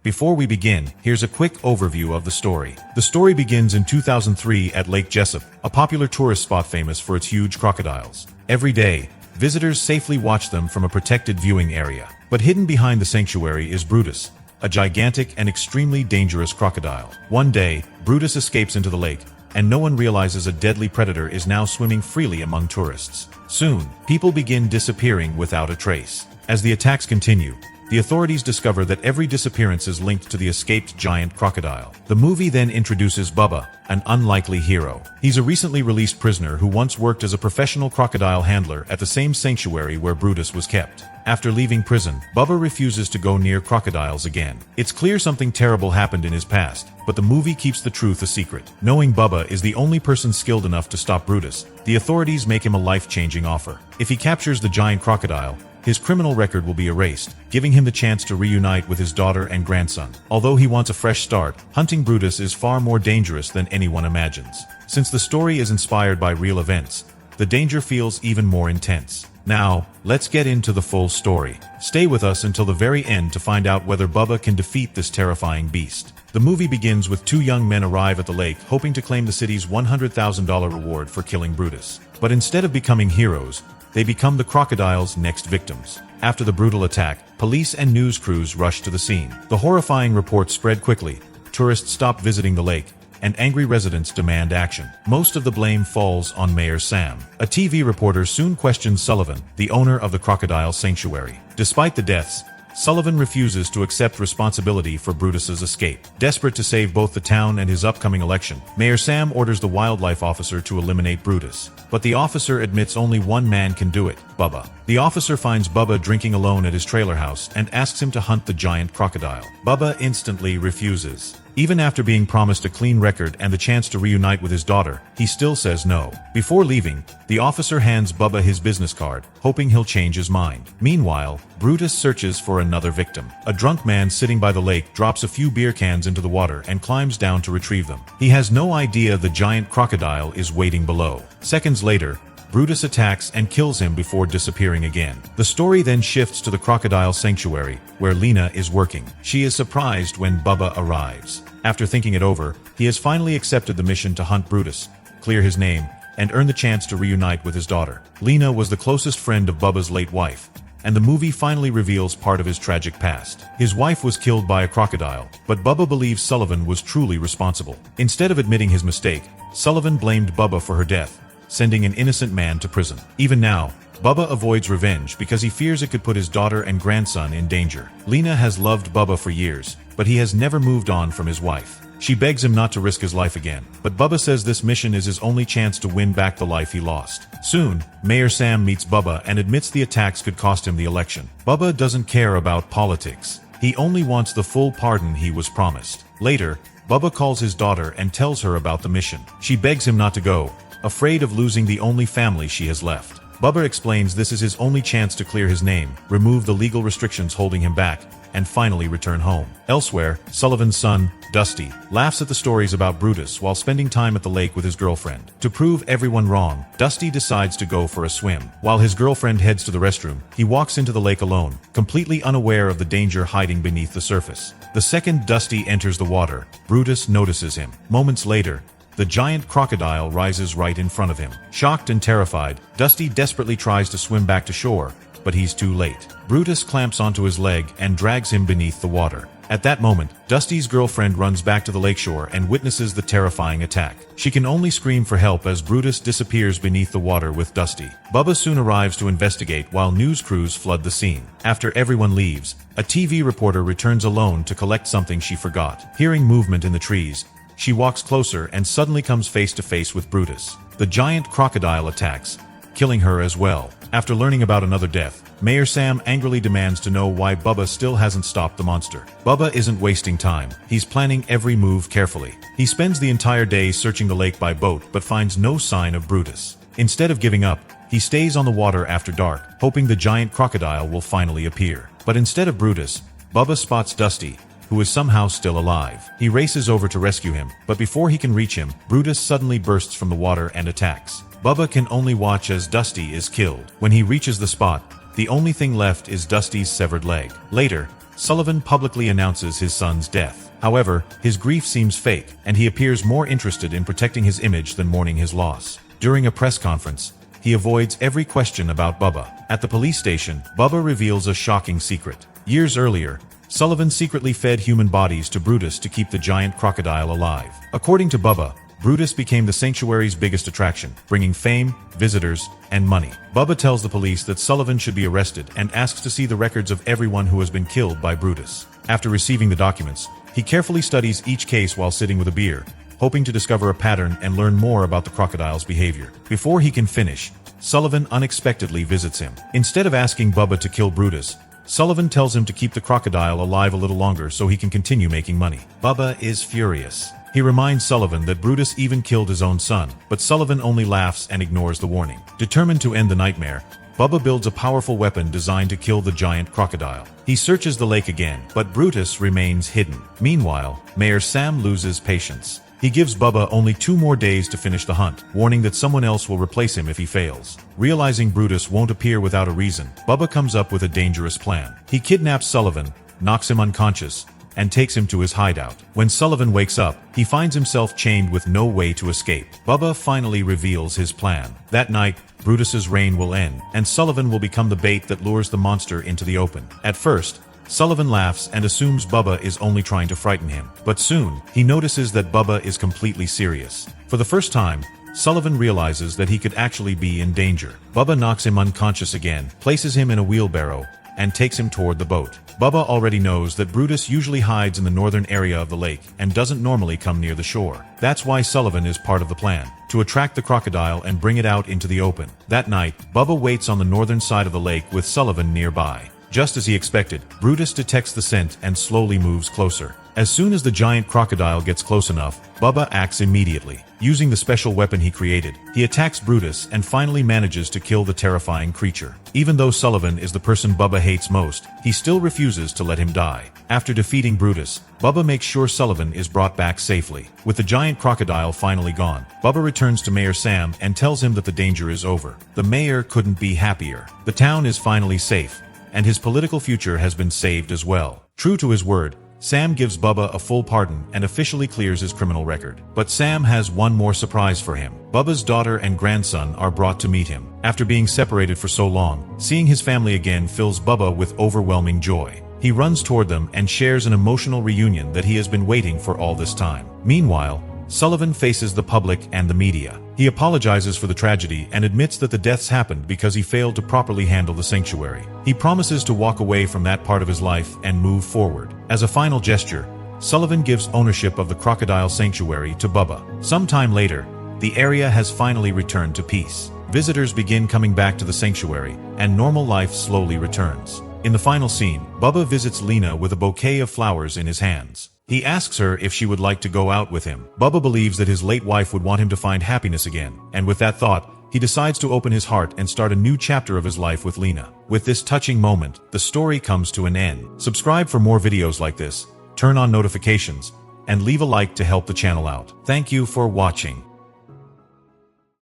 Before we begin, here's a quick overview of the story. The story begins in 2003 at Lake Jessup, a popular tourist spot famous for its huge crocodiles. Every day, visitors safely watch them from a protected viewing area. But hidden behind the sanctuary is Brutus, a gigantic and extremely dangerous crocodile. One day, Brutus escapes into the lake, and no one realizes a deadly predator is now swimming freely among tourists. Soon, people begin disappearing without a trace. As the attacks continue, the authorities discover that every disappearance is linked to the escaped giant crocodile. The movie then introduces Bubba, an unlikely hero. He's a recently released prisoner who once worked as a professional crocodile handler at the same sanctuary where Brutus was kept. After leaving prison, Bubba refuses to go near crocodiles again. It's clear something terrible happened in his past, but the movie keeps the truth a secret. Knowing Bubba is the only person skilled enough to stop Brutus, the authorities make him a life-changing offer. If he captures the giant crocodile, his criminal record will be erased, giving him the chance to reunite with his daughter and grandson. Although he wants a fresh start, hunting Brutus is far more dangerous than anyone imagines. Since the story is inspired by real events, the danger feels even more intense. Now, let's get into the full story. Stay with us until the very end to find out whether Bubba can defeat this terrifying beast. The movie begins with two young men arrive at the lake hoping to claim the city's $100,000 reward for killing Brutus. But instead of becoming heroes, they become the crocodile's next victims. After the brutal attack, police and news crews rush to the scene. The horrifying reports spread quickly, tourists stop visiting the lake, and angry residents demand action. Most of the blame falls on Mayor Sam. A TV reporter soon questions Sullivan, the owner of the crocodile sanctuary. Despite the deaths, Sullivan refuses to accept responsibility for Brutus's escape. Desperate to save both the town and his upcoming election, Mayor Sam orders the wildlife officer to eliminate Brutus. But the officer admits only one man can do it, Bubba. The officer finds Bubba drinking alone at his trailer house and asks him to hunt the giant crocodile. Bubba instantly refuses. Even after being promised a clean record and the chance to reunite with his daughter, he still says no. Before leaving, the officer hands Bubba his business card, hoping he'll change his mind. Meanwhile, Brutus searches for another victim. A drunk man sitting by the lake drops a few beer cans into the water and climbs down to retrieve them. He has no idea the giant crocodile is waiting below. Seconds later, Brutus attacks and kills him before disappearing again. The story then shifts to the crocodile sanctuary, where Lena is working. She is surprised when Bubba arrives. After thinking it over, he has finally accepted the mission to hunt Brutus, clear his name, and earn the chance to reunite with his daughter. Lena was the closest friend of Bubba's late wife, and the movie finally reveals part of his tragic past. His wife was killed by a crocodile, but Bubba believes Sullivan was truly responsible. Instead of admitting his mistake, Sullivan blamed Bubba for her death, sending an innocent man to prison. Even now, Bubba avoids revenge because he fears it could put his daughter and grandson in danger. Lena has loved Bubba for years, but he has never moved on from his wife. She begs him not to risk his life again, but Bubba says this mission is his only chance to win back the life he lost. Soon, Mayor Sam meets Bubba and admits the attacks could cost him the election. Bubba doesn't care about politics. He only wants the full pardon he was promised. Later, Bubba calls his daughter and tells her about the mission. She begs him not to go, afraid of losing the only family she has left. Bubba explains this is his only chance to clear his name, remove the legal restrictions holding him back, and finally return home. Elsewhere, Sullivan's son, Dusty, laughs at the stories about Brutus while spending time at the lake with his girlfriend. To prove everyone wrong, Dusty decides to go for a swim. While his girlfriend heads to the restroom, he walks into the lake alone, completely unaware of the danger hiding beneath the surface. The second Dusty enters the water, Brutus notices him. Moments later, the giant crocodile rises right in front of him. Shocked and terrified, Dusty desperately tries to swim back to shore, but he's too late. Brutus clamps onto his leg and drags him beneath the water. At that moment, Dusty's girlfriend runs back to the lakeshore and witnesses the terrifying attack. She can only scream for help as Brutus disappears beneath the water with Dusty. Bubba soon arrives to investigate while news crews flood the scene. After everyone leaves, a TV reporter returns alone to collect something she forgot. Hearing movement in the trees, she walks closer and suddenly comes face to face with Brutus. The giant crocodile attacks, killing her as well. After learning about another death, Mayor Sam angrily demands to know why Bubba still hasn't stopped the monster. Bubba isn't wasting time. He's planning every move carefully. He spends the entire day searching the lake by boat but finds no sign of Brutus. Instead of giving up, he stays on the water after dark, hoping the giant crocodile will finally appear. But instead of Brutus, Bubba spots Dusty, who is somehow still alive. He races over to rescue him, but before he can reach him, Brutus suddenly bursts from the water and attacks. Bubba can only watch as Dusty is killed. When he reaches the spot, the only thing left is Dusty's severed leg. Later, Sullivan publicly announces his son's death. However, his grief seems fake, and he appears more interested in protecting his image than mourning his loss. During a press conference, he avoids every question about Bubba. At the police station, Bubba reveals a shocking secret. Years earlier, Sullivan secretly fed human bodies to Brutus to keep the giant crocodile alive. According to Bubba, Brutus became the sanctuary's biggest attraction, bringing fame, visitors, and money. Bubba tells the police that Sullivan should be arrested and asks to see the records of everyone who has been killed by Brutus. After receiving the documents, he carefully studies each case while sitting with a beer, hoping to discover a pattern and learn more about the crocodile's behavior. Before he can finish, Sullivan unexpectedly visits him. Instead of asking Bubba to kill Brutus, Sullivan tells him to keep the crocodile alive a little longer so he can continue making money. Bubba is furious. He reminds Sullivan that Brutus even killed his own son, but Sullivan only laughs and ignores the warning. Determined to end the nightmare, Bubba builds a powerful weapon designed to kill the giant crocodile. He searches the lake again, but Brutus remains hidden. Meanwhile, Mayor Sam loses patience. He gives Bubba only 2 more days to finish the hunt, warning that someone else will replace him if he fails. Realizing Brutus won't appear without a reason, Bubba comes up with a dangerous plan. He kidnaps Sullivan, knocks him unconscious, and takes him to his hideout. When Sullivan wakes up, he finds himself chained with no way to escape. Bubba finally reveals his plan. That night, Brutus's reign will end, and Sullivan will become the bait that lures the monster into the open. At first, Sullivan laughs and assumes Bubba is only trying to frighten him. But soon, he notices that Bubba is completely serious. For the first time, Sullivan realizes that he could actually be in danger. Bubba knocks him unconscious again, places him in a wheelbarrow, and takes him toward the boat. Bubba already knows that Brutus usually hides in the northern area of the lake and doesn't normally come near the shore. That's why Sullivan is part of the plan, to attract the crocodile and bring it out into the open. That night, Bubba waits on the northern side of the lake with Sullivan nearby. Just as he expected, Brutus detects the scent and slowly moves closer. As soon as the giant crocodile gets close enough, Bubba acts immediately. Using the special weapon he created, he attacks Brutus and finally manages to kill the terrifying creature. Even though Sullivan is the person Bubba hates most, he still refuses to let him die. After defeating Brutus, Bubba makes sure Sullivan is brought back safely. With the giant crocodile finally gone, Bubba returns to Mayor Sam and tells him that the danger is over. The mayor couldn't be happier. The town is finally safe, and his political future has been saved as well. True to his word, Sam gives Bubba a full pardon and officially clears his criminal record. But Sam has one more surprise for him. Bubba's daughter and grandson are brought to meet him. After being separated for so long, seeing his family again fills Bubba with overwhelming joy. He runs toward them and shares an emotional reunion that he has been waiting for all this time. Meanwhile, Sullivan faces the public and the media. He apologizes for the tragedy and admits that the deaths happened because he failed to properly handle the sanctuary. He promises to walk away from that part of his life and move forward. As a final gesture, Sullivan gives ownership of the Crocodile Sanctuary to Bubba. Sometime later, the area has finally returned to peace. Visitors begin coming back to the sanctuary, and normal life slowly returns. In the final scene, Bubba visits Lena with a bouquet of flowers in his hands. He asks her if she would like to go out with him. Bubba believes that his late wife would want him to find happiness again, and with that thought, he decides to open his heart and start a new chapter of his life with Lena. With this touching moment, the story comes to an end. Subscribe for more videos like this, turn on notifications, and leave a like to help the channel out. Thank you for watching.